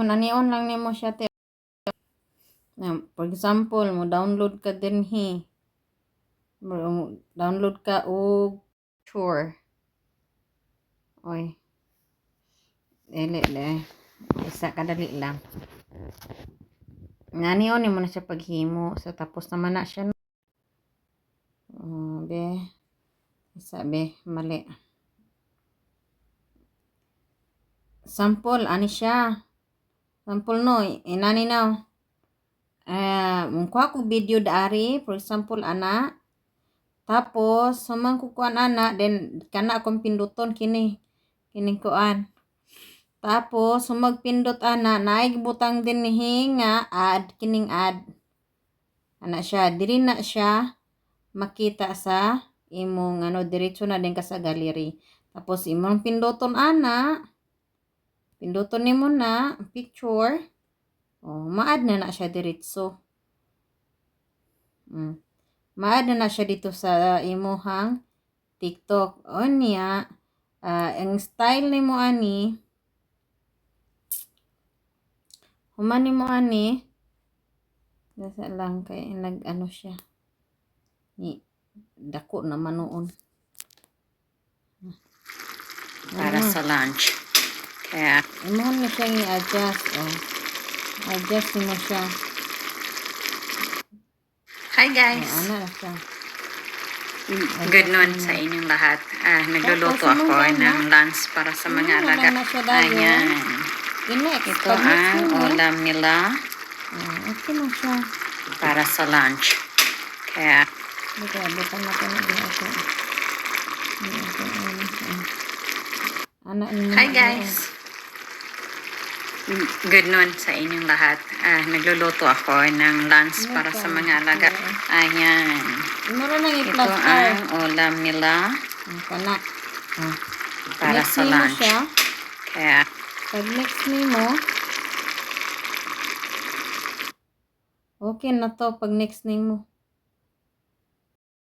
Ingon ani-on lang nimo siya te. For example, mo download ka dinhi. Download ka og sure. Oy. Dili. Isa kadali lang. Nani-on mo na siya paghimo. So, tapos naman na siya. Be. Sabi, mali. Sample, ani siya. Sample no, inani na. Mungkuha ko video dari, for example, ana. Tapos, sumang kukuan ana, then, kana akong pinduton, kining kuan. Tapos, sumagpindot ana, naig butang din nga, add, kining add. Ana siya, diri na siya, makita sa imong, diretso na din ka sa gallery. Tapos, imong pinduton ana, pinduton nimo na, picture, ma-add na siya diretso. Ma-add na siya dito sa imuhang TikTok. O niya, ang style nimo ani, human nimo ani, nasa lang kay nag-ano siya. Ni dako naman noon. Para sa lunch. Kaya imo na siya i-adjust. Adjust mo siya. hi guys. Ana na siya. Good noon sa inyong lahat. Nagluluto Tapos, ako naman ng lunch para sa mga alaga. na siya dayon. Ayan. Next, Ito ang ulam nila okay na siya. para sa lunch. Kaya Dito, butang na ko na din ako. hi guys. Good noon sa inyong lahat. Nagluluto ako ng lunch para sa mga alaga. Ayan. Ito ang ulam nila para sa lunch. Kaya pag mix nimo, okay na to pag next nimo.